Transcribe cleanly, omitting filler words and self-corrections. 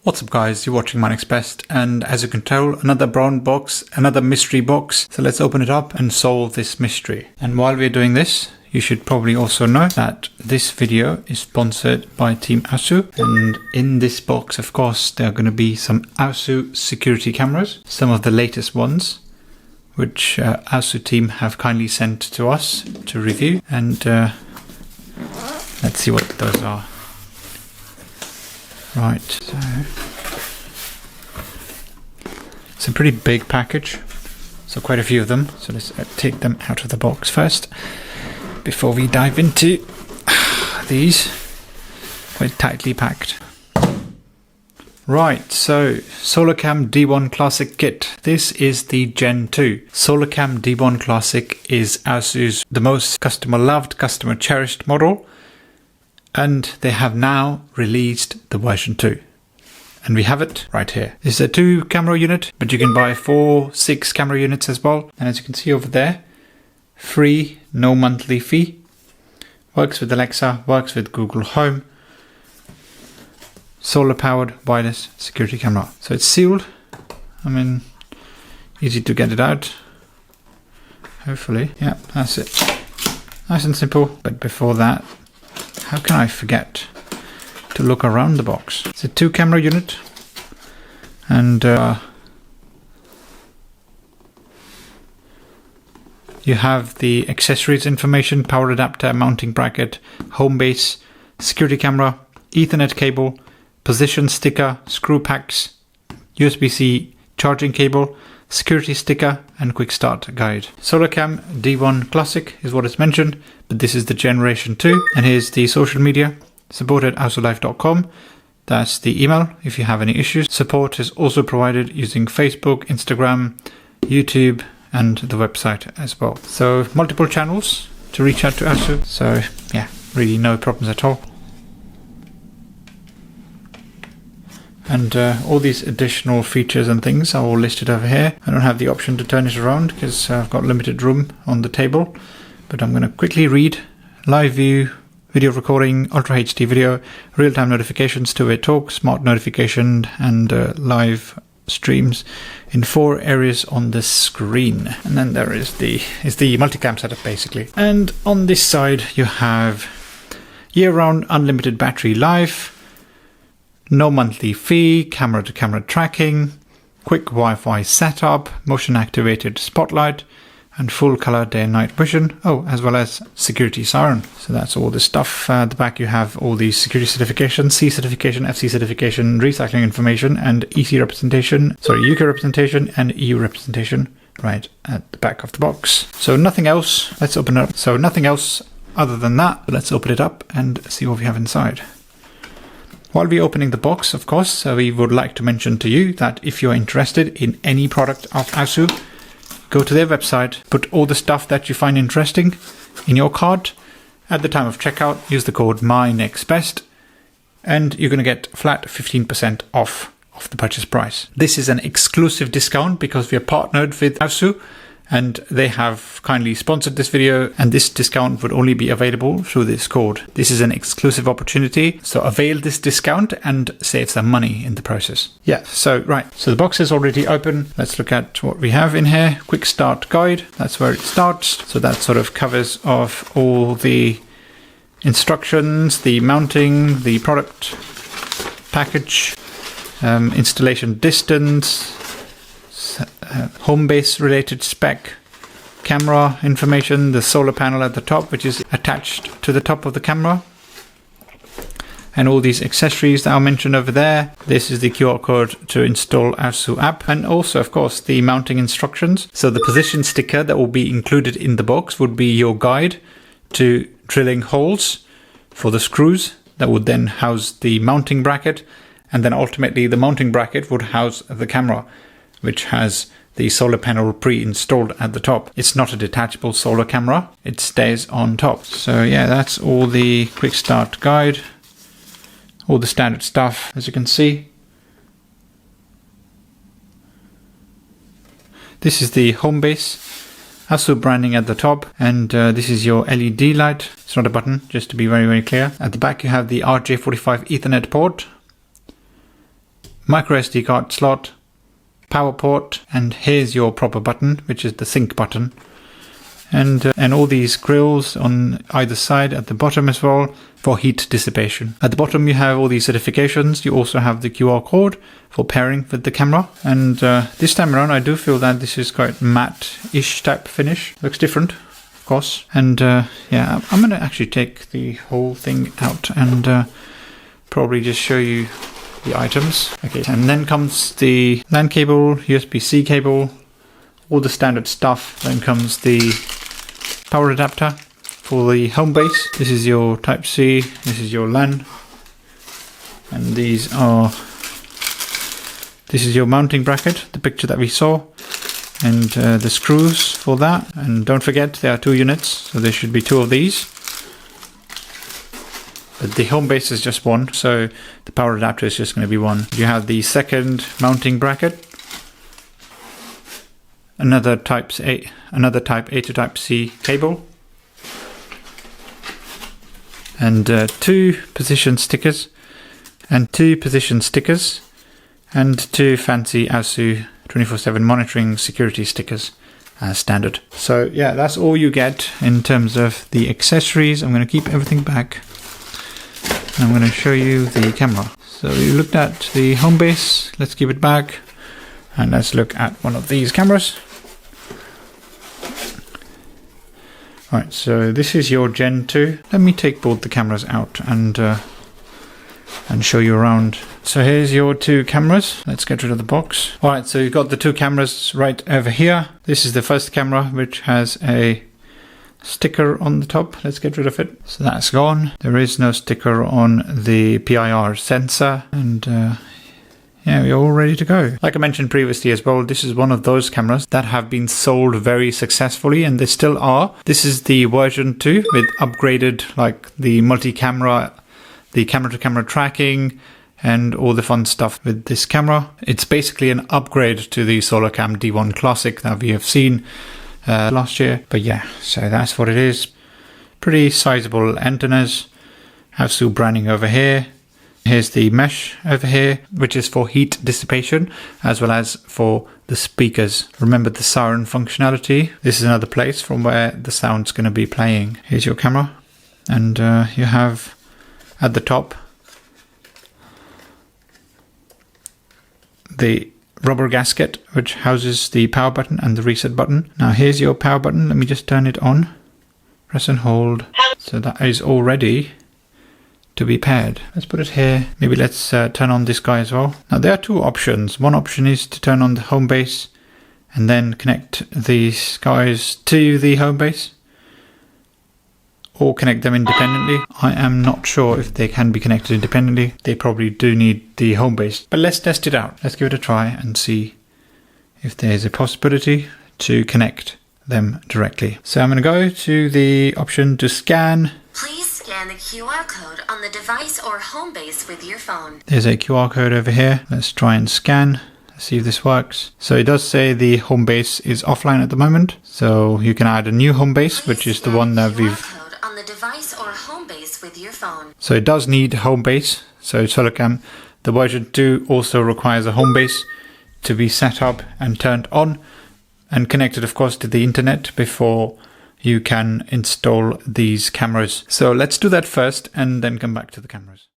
What's up guys, you're watching MyNextBest, and as you can tell, another brown box, another mystery box. So let's open it up and solve this mystery. And while we're doing this, you should probably also know that this video is sponsored by Team aosu. And in this box, of course, there are going to be some aosu security cameras, some of the latest ones, which aosu team have kindly sent to us to review. And let's see what those are. Right, so it's a pretty big package, so quite a few of them. So let's take them out of the box first before we dive into these. Quite tightly packed. Right, so SolarCam D1 Classic kit. This is the Gen 2. SolarCam D1 Classic is aosu's the most customer loved, customer cherished model. And they have now released the version 2. And we have it right here. This is a 2 camera unit, but you can buy 4, 6 camera units as well. And as you can see over there, free, no monthly fee. Works with Alexa, works with Google Home. Solar powered wireless security camera. So it's sealed. I mean, easy to get it out. Hopefully. Yeah, that's it. Nice and simple. But before that, how can I forget to look around the box? It's a 2 camera unit, and you have the accessories information, power adapter, mounting bracket, home base, security camera, Ethernet cable, position sticker, screw packs, USB-C charging cable, security sticker, and quick start guide. SolarCam D1 Classic is what it's mentioned, but this is the generation 2. And here's the social media, support at aosulife.com. That's the email if you have any issues. Support is also provided using Facebook, Instagram, YouTube, and the website as well. So multiple channels to reach out to aosu. So yeah, really no problems at all. And all these additional features and things are all listed over here. I don't have the option to turn it around because I've got limited room on the table. But I'm going to quickly read: live view, video recording, Ultra HD video, real-time notifications, two-way talk, smart notification, and live streams in 4 areas on the screen. And then there is the multicam setup basically. And on this side you have year-round unlimited battery life, no monthly fee, camera-to-camera tracking, quick Wi-Fi setup, motion-activated spotlight, and full-color day and night vision. Oh, as well as security siren. So that's all the stuff. At the back you have all the security certifications: C certification, FC certification, recycling information, and UK representation, and EU representation right at the back of the box. So nothing else. Let's open it up. So nothing else other than that. Let's open it up and see what we have inside. While we're opening the box, of course, we would like to mention to you that if you're interested in any product of aosu, go to their website, put all the stuff that you find interesting in your cart. At the time of checkout, use the code MyNextBest, and you're going to get flat 15% off the purchase price. This is an exclusive discount because we are partnered with aosu, and they have kindly sponsored this video, and this discount would only be available through this code. This is an exclusive opportunity, so avail this discount and save some money in the process. Yeah, so right, so the box is already open. Let's look at what we have in here. Quick start guide, that's where it starts. So that sort of covers off all the instructions, the mounting, the product package, installation distance, home base related spec, camera information, the solar panel at the top, which is attached to the top of the camera, and all these accessories that are mentioned over there. This is the QR code to install aosu app, and also of course the mounting instructions. So the position sticker that will be included in the box would be your guide to drilling holes for the screws that would then house the mounting bracket, and then ultimately the mounting bracket would house the camera, which has the solar panel pre-installed at the top. It's not a detachable solar camera, it stays on top. So yeah, that's all the quick start guide, all the standard stuff, as you can see. This is the home base, aosu branding at the top, and this is your LED light. It's not a button, just to be very, very clear. At the back you have the RJ45 Ethernet port, micro SD card slot, power port, and here's your proper button, which is the sync button. And all these grills on either side at the bottom as well for heat dissipation. At the bottom you have all these certifications. You also have the QR code for pairing with the camera. And this time around I do feel that this is quite matte-ish type finish. Looks different, of course. And yeah, I'm gonna actually take the whole thing out and probably just show you the items. Okay, and then comes the LAN cable, USB-C cable, all the standard stuff. Then comes the power adapter for the home base. This is your Type-C, this is your LAN, and this is your mounting bracket, the picture that we saw, and the screws for that. And don't forget there are 2 units, so there should be 2 of these. But the home base is just 1, so the power adapter is just going to be 1. You have the second mounting bracket, another Type A to Type C cable, and 2 position stickers, and 2 position stickers, and 2 fancy aosu 24/7 monitoring security stickers as standard. So yeah, that's all you get in terms of the accessories. I'm going to keep everything back. I'm going to show you the camera. So you looked at the home base, let's keep it back, and let's look at one of these cameras. Right, so this is your Gen 2. Let me take both the cameras out and show you around. So here's your 2 cameras. Let's get rid of the box. Alright, so you've got the 2 cameras right over here. This is the first camera, which has a sticker on the top. Let's get rid of it. So that's gone. There is no sticker on the PIR sensor, and yeah, we're all ready to go. Like I mentioned previously as well, this is one of those cameras that have been sold very successfully, and they still are. This is the version 2 with upgraded, like the multi-camera, the camera-to-camera tracking, and all the fun stuff with this camera. It's basically an upgrade to the SolarCam D1 Classic that we have seen last year. But yeah, so that's what it is. Pretty sizable antennas. aosu branding over here. Here's the mesh over here, which is for heat dissipation as well as for the speakers. Remember the siren functionality. This is another place from where the sound's going to be playing. Here's your camera, and you have at the top the rubber gasket which houses the power button and the reset button. Now here's your power button. Let me just turn it on. Press and hold. So that is all ready to be paired. Let's put it here. Maybe let's turn on this guy as well. Now there are 2 options. One option is to turn on the home base and then connect these guys to the home base, or connect them independently. I am not sure if they can be connected independently. They probably do need the home base, but let's test it out. Let's give it a try and see if there's a possibility to connect them directly. So I'm going to go to the option to scan. Please scan the QR code on the device or home base with your phone. There's a QR code over here. Let's try and scan. Let's see if this works. So it does say the home base is offline at the moment. So you can add a new home base, which is the one that we've on the device or home base with your phone. So it does need home base. So SolarCam, the version 2 also requires a home base to be set up and turned on and connected, of course, to the internet before you can install these cameras. So let's do that first and then come back to the cameras.